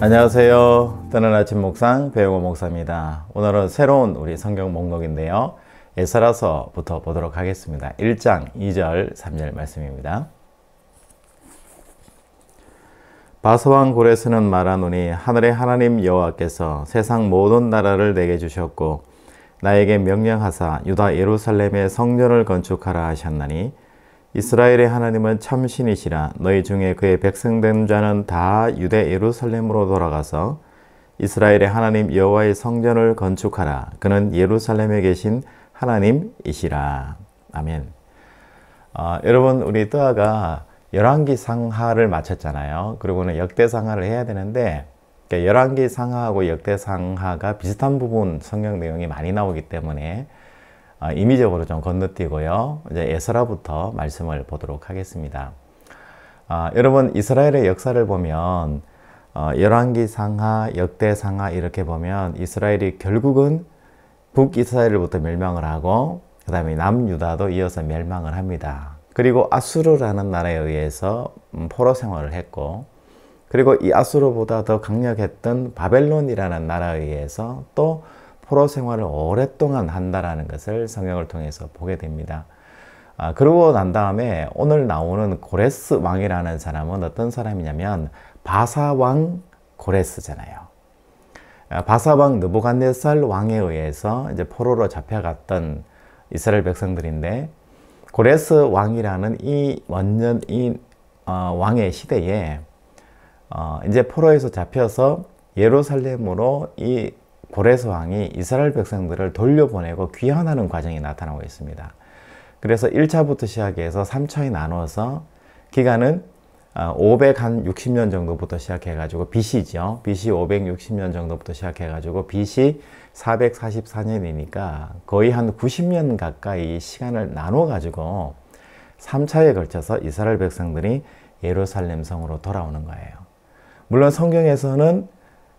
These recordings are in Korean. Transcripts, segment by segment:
안녕하세요. 뜨는 아침 묵상 배용호 목사입니다. 오늘은 새로운 우리 성경 목록인데요. 에스라서부터 보도록 하겠습니다. 1장 2절 3절 말씀입니다. 바사왕 고레스는 말하노니 하늘의 하나님 여호와께서 세상 모든 나라를 내게 주셨고 나에게 명령하사 유다 예루살렘의 성전을 건축하라 하셨나니 이스라엘의 하나님은 참신이시라. 너희 중에 그의 백성된 자는 다 유대 예루살렘으로 돌아가서 이스라엘의 하나님 여호와의 성전을 건축하라. 그는 예루살렘에 계신 하나님이시라. 아멘. 여러분, 우리 뜨아가 열왕기상하를 마쳤잖아요. 그리고는 역대상하를 해야 되는데 열왕기상하하고 역대상하가 비슷한 부분 성경 내용이 많이 나오기 때문에 임의적으로 좀 건너뛰고요. 이제 에스라부터 말씀을 보도록 하겠습니다. 여러분, 이스라엘의 역사를 보면 열왕기상하, 역대상하 이렇게 보면 이스라엘이 결국은 북이스라엘부터 멸망을 하고 그 다음에 남유다도 이어서 멸망을 합니다. 그리고 아수르라는 나라에 의해서 포로 생활을 했고, 그리고 이 아수르보다 더 강력했던 바벨론이라는 나라에 의해서 또 포로 생활을 오랫동안 한다라는 것을 성경을 통해서 보게 됩니다. 그러고 난 다음에 오늘 나오는 고레스 왕이라는 사람은 어떤 사람이냐면 바사왕 고레스잖아요. 바사왕 느부갓네살 왕에 의해서 이제 포로로 잡혀갔던 이스라엘 백성들인데, 고레스 왕이라는 이 원년 왕의 시대에 이제 포로에서 잡혀서 예루살렘으로 이 고레스 왕이 이스라엘 백성들을 돌려보내고 귀환하는 과정이 나타나고 있습니다. 그래서 1차부터 시작해서 3차에 나눠서 기간은 560년 정도부터 시작해가지고 BC죠. BC 560년 정도부터 시작해가지고 BC 444년이니까 거의 한 90년 가까이 시간을 나눠가지고 3차에 걸쳐서 이스라엘 백성들이 예루살렘 성으로 돌아오는 거예요. 물론 성경에서는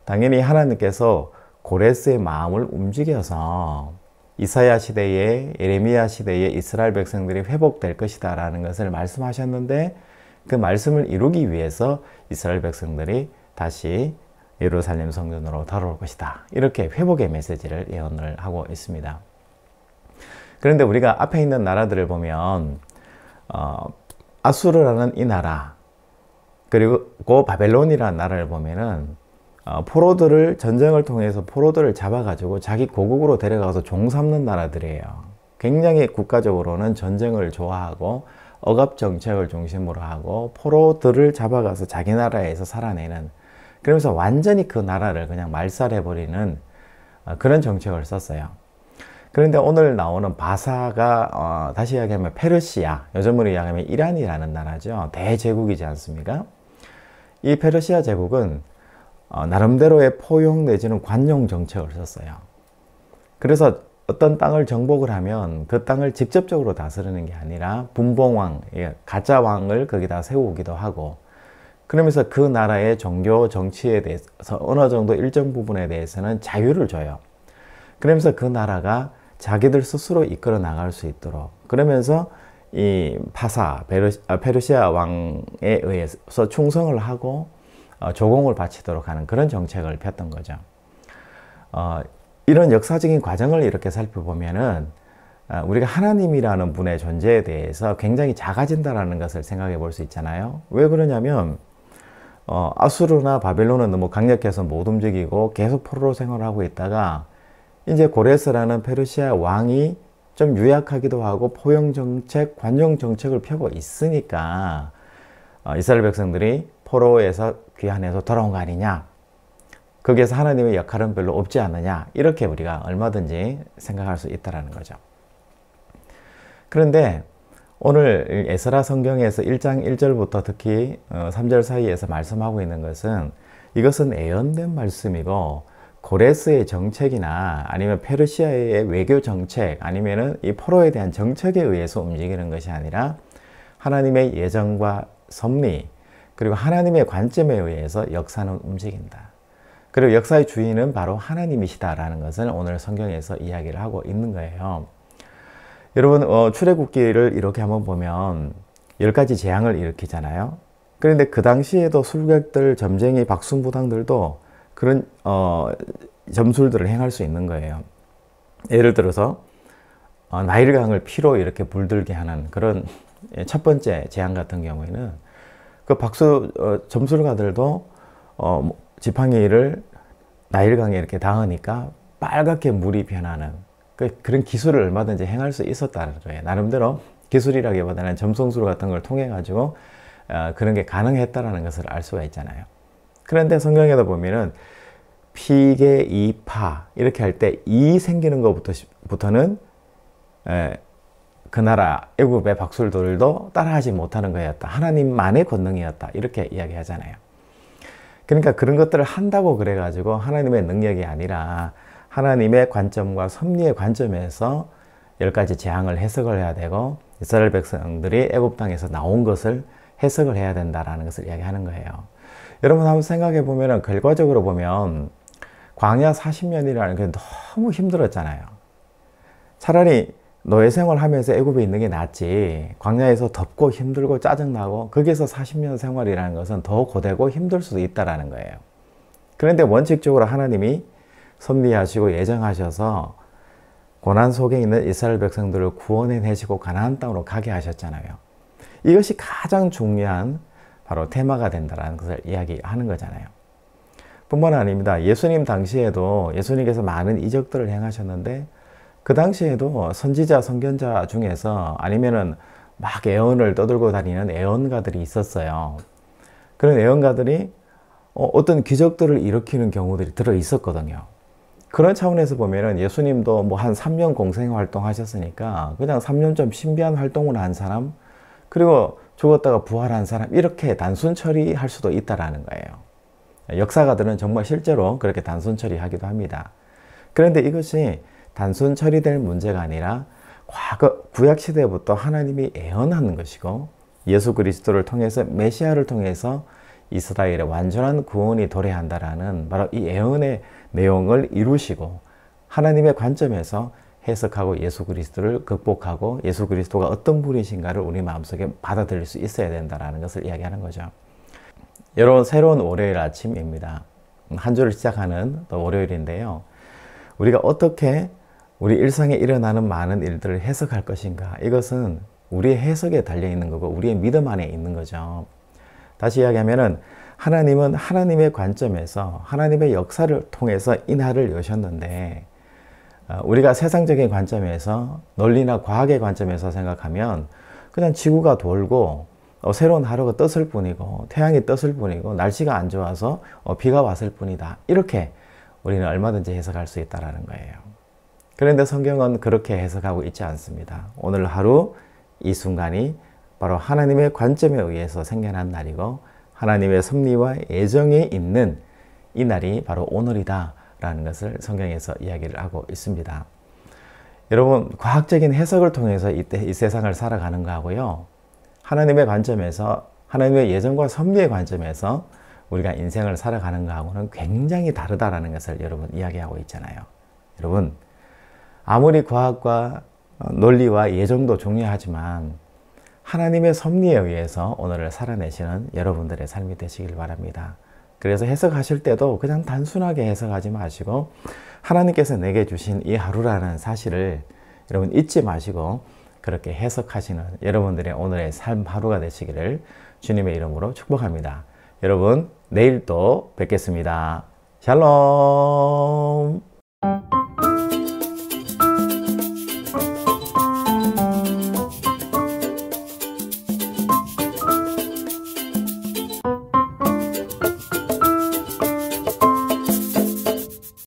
당연히 하나님께서 고레스의 마음을 움직여서 이사야 시대에, 예레미야 시대에 이스라엘 백성들이 회복될 것이다 라는 것을 말씀하셨는데, 그 말씀을 이루기 위해서 이스라엘 백성들이 다시 예루살렘 성전으로 돌아올 것이다, 이렇게 회복의 메시지를 예언을 하고 있습니다. 그런데 우리가 앞에 있는 나라들을 보면 아수르라는 이 나라, 그리고 바벨론이라는 나라를 보면은 포로들을 전쟁을 통해서 포로들을 잡아가지고 자기 고국으로 데려가서 종 삼는 나라들이에요. 굉장히 국가적으로는 전쟁을 좋아하고 억압 정책을 중심으로 하고 포로들을 잡아가서 자기 나라에서 살아내는, 그러면서 완전히 그 나라를 그냥 말살해버리는 그런 정책을 썼어요. 그런데 오늘 나오는 바사가 다시 이야기하면 페르시아, 요즘으로 이야기하면 이란이라는 나라죠. 대제국이지 않습니까? 이 페르시아 제국은 나름대로의 포용 내지는 관용 정책을 썼어요. 그래서 어떤 땅을 정복을 하면 그 땅을 직접적으로 다스리는 게 아니라 분봉왕, 가짜 왕을 거기다 세우기도 하고, 그러면서 그 나라의 종교 정치에 대해서 어느 정도 일정 부분에 대해서는 자유를 줘요. 그러면서 그 나라가 자기들 스스로 이끌어 나갈 수 있도록, 그러면서 이 페르시아 왕에 의해서 충성을 하고 조공을 바치도록 하는 그런 정책을 폈던 거죠. 이런 역사적인 과정을 이렇게 살펴보면은 우리가 하나님이라는 분의 존재에 대해서 굉장히 작아진다라는 것을 생각해 볼 수 있잖아요. 왜 그러냐면 아수르나 바벨론은 너무 강력해서 못 움직이고 계속 포로로 생활하고 있다가 이제 고레스라는 페르시아 왕이 좀 유약하기도 하고 포용 정책, 관용 정책을 펴고 있으니까 이스라엘 백성들이 포로에서 귀환해서 돌아온 거 아니냐, 거기에서 하나님의 역할은 별로 없지 않느냐, 이렇게 우리가 얼마든지 생각할 수 있다는 거죠. 그런데 오늘 에스라 성경에서 1장 1절부터 특히 3절 사이에서 말씀하고 있는 것은, 이것은 예언된 말씀이고 고레스의 정책이나 아니면 페르시아의 외교 정책, 아니면은 이 포로에 대한 정책에 의해서 움직이는 것이 아니라 하나님의 예정과 섭리, 그리고 하나님의 관점에 의해서 역사는 움직인다. 그리고 역사의 주인은 바로 하나님이시다라는 것을 오늘 성경에서 이야기를 하고 있는 거예요. 여러분, 출애굽기를 이렇게 한번 보면 10가지 재앙을 일으키잖아요. 그런데 그 당시에도 술객들, 점쟁이, 박순부당들도 그런 점술들을 행할 수 있는 거예요. 예를 들어서 나일강을 피로 이렇게 물들게 하는 그런 첫 번째 재앙 같은 경우에는 그 점술가들도 지팡이를 나일강에 이렇게 닿으니까 빨갛게 물이 변하는 그런 기술을 얼마든지 행할 수 있었다는 거예요. 나름대로 기술이라기보다는 점성술 같은 걸 통해 가지고 그런 게 가능했다는 것을 알 수가 있잖아요. 그런데 성경에도 보면은 피계, 이파 이렇게 할 때 이 생기는 것부터는 그 나라 애굽의 박술들도 따라하지 못하는 거였다. 하나님만의 권능이었다. 이렇게 이야기하잖아요. 그러니까 그런 것들을 한다고 그래가지고 하나님의 능력이 아니라 하나님의 관점과 섭리의 관점에서 10가지 재앙을 해석을 해야 되고 이스라엘 백성들이 애굽 땅에서 나온 것을 해석을 해야 된다라는 것을 이야기하는 거예요. 여러분 한번 생각해 보면 결과적으로 보면 광야 40년이라는 게 너무 힘들었잖아요. 차라리 노예 생활하면서 애굽에 있는 게 낫지 광야에서 덥고 힘들고 짜증나고 거기서 40년 생활이라는 것은 더 고되고 힘들 수도 있다는 거예요. 그런데 원칙적으로 하나님이 섭리하시고 예정하셔서 고난 속에 있는 이스라엘 백성들을 구원해내시고 가나안 땅으로 가게 하셨잖아요. 이것이 가장 중요한 바로 테마가 된다는 것을 이야기하는 거잖아요. 뿐만 아닙니다. 예수님 당시에도 예수님께서 많은 이적들을 행하셨는데 그 당시에도 선지자, 선견자 중에서 아니면은 막 애언을 떠들고 다니는 애언가들이 있었어요. 그런 애언가들이 어떤 기적들을 일으키는 경우들이 들어 있었거든요. 그런 차원에서 보면은 예수님도 뭐 한 3년 공생 활동 하셨으니까 그냥 3년 좀 신비한 활동을 한 사람, 그리고 죽었다가 부활한 사람, 이렇게 단순 처리할 수도 있다라는 거예요. 역사가들은 정말 실제로 그렇게 단순 처리하기도 합니다. 그런데 이것이 단순 처리될 문제가 아니라 과거 구약시대부터 하나님이 애언하는 것이고 예수 그리스도를 통해서 메시아를 통해서 이스라엘의 완전한 구원이 도래한다라는 바로 이 애언의 내용을 이루시고 하나님의 관점에서 해석하고 예수 그리스도를 극복하고 예수 그리스도가 어떤 분이신가를 우리 마음속에 받아들일 수 있어야 된다는 것을 이야기하는 거죠. 여러분, 새로운 월요일 아침입니다. 한 주를 시작하는 또 월요일인데요. 우리가 어떻게 우리 일상에 일어나는 많은 일들을 해석할 것인가, 이것은 우리의 해석에 달려있는 거고 우리의 믿음 안에 있는 거죠. 다시 이야기하면은 하나님은 하나님의 관점에서 하나님의 역사를 통해서 이 날을 여셨는데 우리가 세상적인 관점에서 논리나 과학의 관점에서 생각하면 그냥 지구가 돌고 새로운 하루가 떴을 뿐이고 태양이 떴을 뿐이고 날씨가 안 좋아서 비가 왔을 뿐이다, 이렇게 우리는 얼마든지 해석할 수 있다는 거예요. 그런데 성경은 그렇게 해석하고 있지 않습니다. 오늘 하루 이 순간이 바로 하나님의 관점에 의해서 생겨난 날이고 하나님의 섭리와 예정이 있는 이 날이 바로 오늘이다 라는 것을 성경에서 이야기를 하고 있습니다. 여러분, 과학적인 해석을 통해서 이 세상을 살아가는 거하고요, 하나님의 관점에서 하나님의 예정과 섭리의 관점에서 우리가 인생을 살아가는 거하고는 굉장히 다르다라는 것을 여러분 이야기하고 있잖아요. 여러분, 아무리 과학과 논리와 예정도 중요하지만 하나님의 섭리에 의해서 오늘을 살아내시는 여러분들의 삶이 되시길 바랍니다. 그래서 해석하실 때도 그냥 단순하게 해석하지 마시고 하나님께서 내게 주신 이 하루라는 사실을 여러분 잊지 마시고 그렇게 해석하시는 여러분들의 오늘의 삶 하루가 되시기를 주님의 이름으로 축복합니다. 여러분, 내일 또 뵙겠습니다. 샬롬.